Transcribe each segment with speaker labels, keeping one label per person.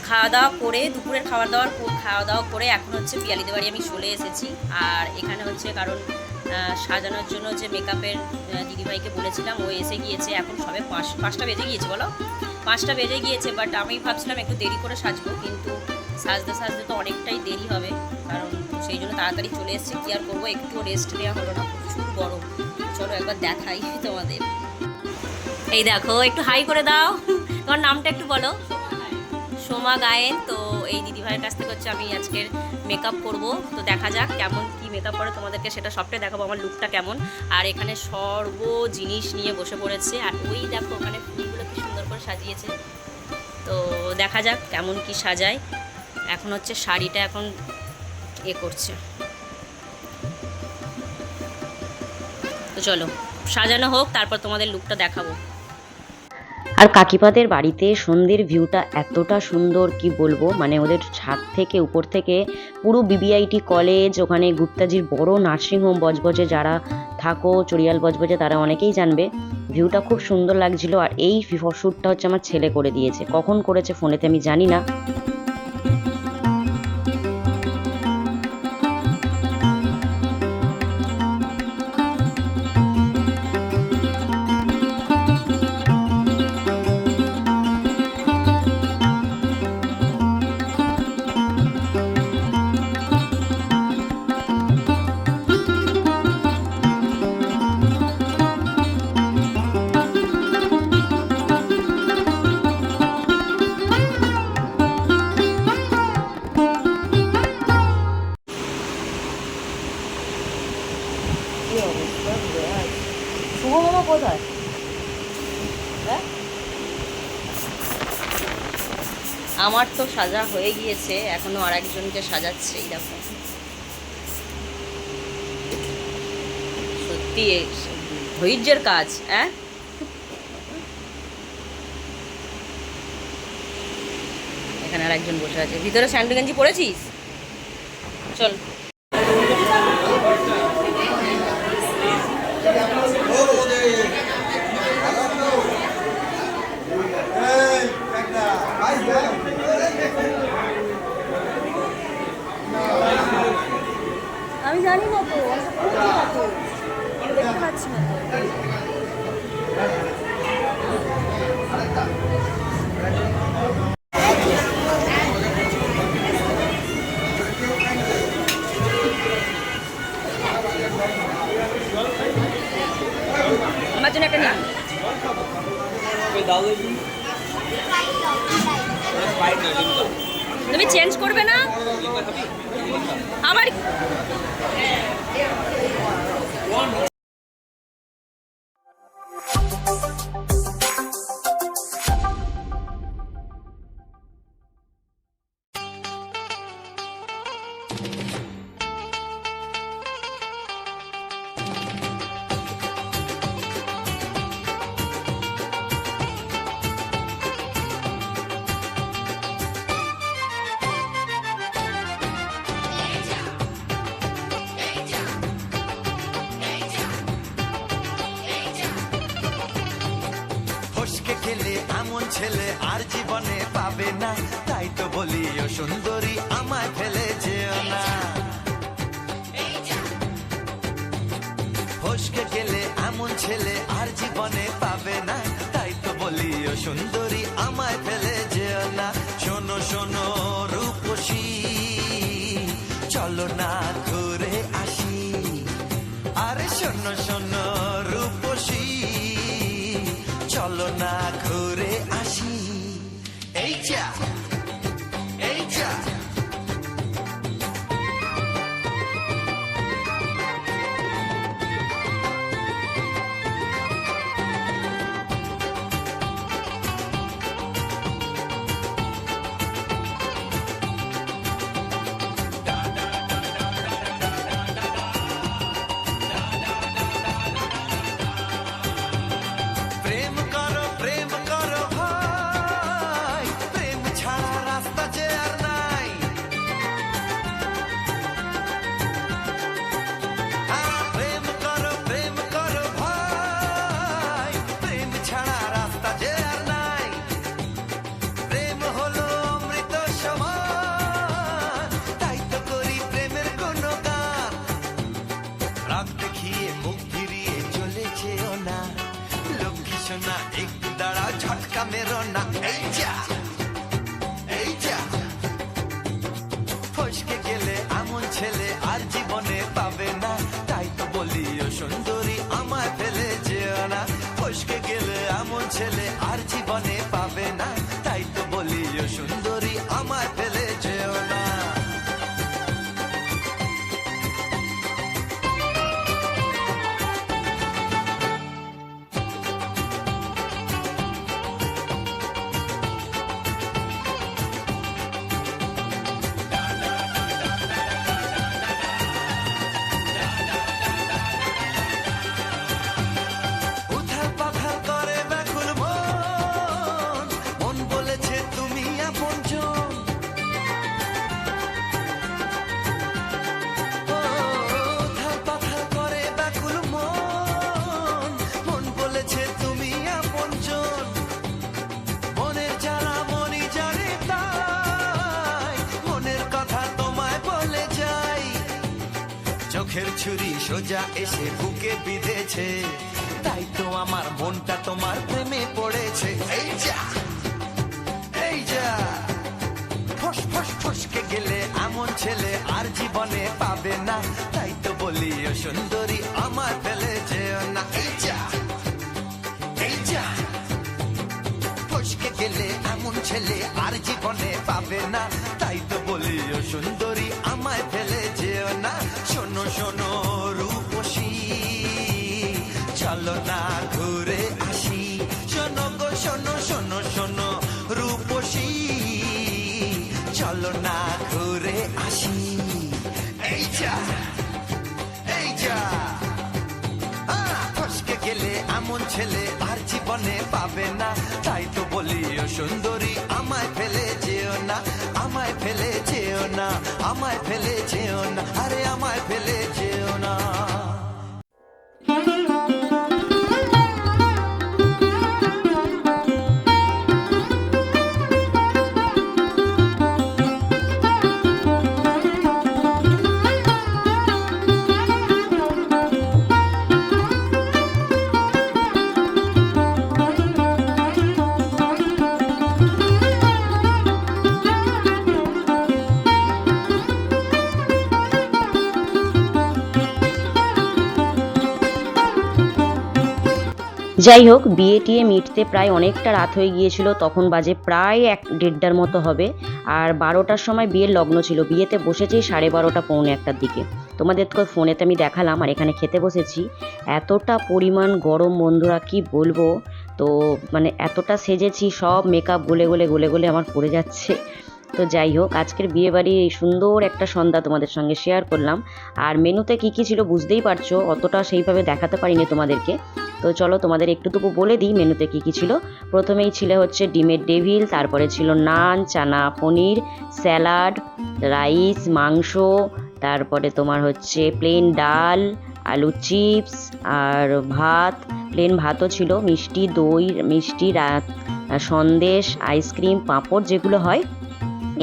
Speaker 1: খাওয়া দাওয়া করে দুপুরের খাওয়া দাওয়া করে এখন হচ্ছে পিয়ালিদের বাড়ি আমি চলে এসেছি। আর এখানে হচ্ছে কারণ সাজানোর জন্য যে মেকআপের দিদিভাইকে বলেছিলাম ও এসে গিয়েছে। এখন সবে 5টা বেজে গিয়েছে, বলো 5টা বেজে গিয়েছে। বাট আমি ভাবছিলাম একটু দেরি করে সাজবো, কিন্তু সাজতে সাজতে তো অনেকটাই দেরি হবে, কারণ সেই জন্য তাড়াতাড়ি চলে এসেছি। কি আর করবো, একটু রেস্ট নেওয়া হলো না, প্রচুর গরম। চলো একবার দেখাই তোমাদের। এই দেখো, একটু হাই করে দাও, তোমার নামটা একটু বলো। সোমা গায়েন। তো এই দিদিভাইয়ের কাছ থেকে হচ্ছে আমি আজকের মেকআপ করব। তো দেখা যাক কেমন কি মেকআপ করে, তোমাদেরকে সেটা সবটাই দেখাবো, আমার লুকটা কেমন। আর এখানে সর্ব জিনিস নিয়ে বসে পড়েছে। আর ওই দেখো ওখানে ফুলগুলো কি সুন্দর করে সাজিয়েছে। তো দেখা যাক কেমন কি সাজায়। এখন হচ্ছে শাড়িটা এখন করছে। তো চলো সাজানো হোক, তারপর তোমাদের লুকটা দেখাবো।
Speaker 2: আর কাকিপাদের বাড়িতে সন্ধ্যের ভিউটা এতটা সুন্দর কি বলবো, মানে ওদের ছাদ থেকে উপর থেকে পুরো বিবিআইটি কলেজ, ওখানে গুপ্তাজির বড় নার্সিংহোম, বজবজে যারা থাকো চড়িয়াল বজবজে তারা অনেকেই জানবে। ভিউটা খুব সুন্দর লাগছিল। আর এই শ্যুটটা হচ্ছে আমার ছেলে করে দিয়েছে, কখন করেছে ফোনেতে আমি জানি না।
Speaker 1: শুভ মামা কোথায়? হ্যাঁ, আমার তো সাজা হয়ে গিয়েছে, এখনো আর একজনকে সাজাচ্ছে। এই দেখো, সত্যি ধৈর্যের কাজ। হ্যাঁ, এখানে আর একজন বসে আছে। ভিতরে স্যান্ডো গেঞ্জি পরেছিস? চল। আমি জানি না তো, দেখতে পাচ্ছি না। আমার জন্য একটা নিন। তুমি চেঞ্জ করবে না আমার?
Speaker 3: এমন ছেলে আর জীবনে পাবে না, তাই তো বলি ও সুন্দরী আমায় ফেলে যেও না। ফসকে গেলে এমন ছেলে আর জীবনে পাবে না, তাই তো বলি ও সুন্দরী আমায় ফেলে যেও না। শোনো শোনো রূপসী, চলো না ঘুরে আসি। আরে শোনো শোনো রূপসী, চলো না ঘুরে আসি। এই যা এই যা। প্রেম করো ভাই, প্রেম ছাড়া মেরো না এই যা ফসকে গেলে এমন ছেলে আর জীবনে পাবে না তাই তো বলি ও সুন্দরী আমায় ফেলে যেও না ফসকে গেলে এমন ছেলে আর জীবনে পাবে না তাই তো বলি ও সুন্দরী আমায় ফেলে যেও না উথাল পাথাল করে ব্যাকুল মন মন বলেছে তুমি আপনজন উথাল পাথাল করে ব্যাকুল মন মন বলেছে তুমি আপনজন মনের জ্বালা মনি জানে তাই মনের কথা তোমায় বলে যাই চোখের ছুরি সোজা এসে বুকে বিঁধেছে তাই তো আমার মনটা তোমার প্রেমে পড়েছে এই যা ফস ফস ফসকে গেলে এমন ছেলে আর জীবনে পাবে না তাই তো বলি ও সুন্দরী আমার ফেলে যেও না এই যা ফসকে গেলে এমন ছেলে আর জীবনে পাবে না তাই তো বলি ও সুন্দরী আমায় ফেলে যেও না শোনো শোনো রূপসী চলো না ঘুরে আসি শোনো গো শোনো শোনো শোনো রূপসী চলো না ঘুরে আসি এই যা ফসকে গেলে এমন ছেলে আর জীবনে পাবে না তাই তো বলি ও সুন্দরী আমায় ফেলে যেও না আমায় ফেলে যেও না আমায় ফেলে যেও না আরে আমায় ফেলে যেও না
Speaker 2: যাই হোক বিয়ে টিয়ে মিটতে প্রায় অনেকটা রাত হয়ে গিয়েছিল তখন বাজে প্রায় 1-1:30টার মতো হবে আর 12টার সময় বিয়ের লগ্ন ছিল বিয়েতে বসেছি 12:30 পৌনে 1টার দিকে তোমাদের তো ফোনেতে আমি দেখালাম আর এখানে খেতে বসেছি এতটা পরিমাণ গরম বন্ধুরা কি বলবো তো মানে এতটা সেজেছি সব মেকআপ গলে গলে আমার পড়ে যাচ্ছে তো যাই হোক আজকের বিয়ে বাড়ির এই সুন্দর একটা সন্ধ্যা তোমাদের সঙ্গে শেয়ার করলাম আর মেনুতে কি কি ছিল বুঝতেই পারছো অতটা সেইভাবে দেখাতে পারিনি তোমাদেরকে তো চলো তোমাদের একটুটুকু বলে দিই মেনুতে কি কি ছিল প্রথমেই ছিল হচ্ছে ডিমের ডেভিল তারপরে ছিল নান চানা পনির স্যালাড রাইস মাংস তারপরে তোমার হচ্ছে প্লেন ডাল আলু চিপস আর ভাত প্লেন ভাতও ছিল মিষ্টি দই মিষ্টি সন্দেশ আইসক্রিম পাঁপড় যেগুলো হয়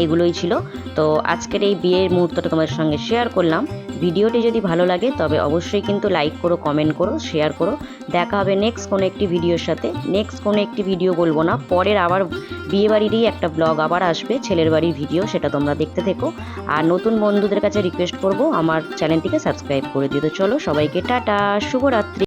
Speaker 2: এগুলোই ছিল তো আজকের এই বিয়ের মুহূর্তটা তোমাদের সঙ্গে শেয়ার করলাম ভিডিওটি যদি ভালো লাগে তবে অবশ্যই কিন্তু লাইক করো কমেন্ট করো শেয়ার করো দেখা হবে নেক্সট কোনো একটি ভিডিওর সাথে নেক্সট কোনো একটি ভিডিও বলবো না পরের আবার বিয়ে বাড়িরই একটা ব্লগ আবার আসবে ছেলের বাড়ির ভিডিও সেটা তোমরা দেখতে থেকো আর নতুন বন্ধুদের কাছে রিকোয়েস্ট করব আমার চ্যানেলটিকে সাবস্ক্রাইব করে দিও তো চলো সবাইকে টাটা শুভরাত্রি।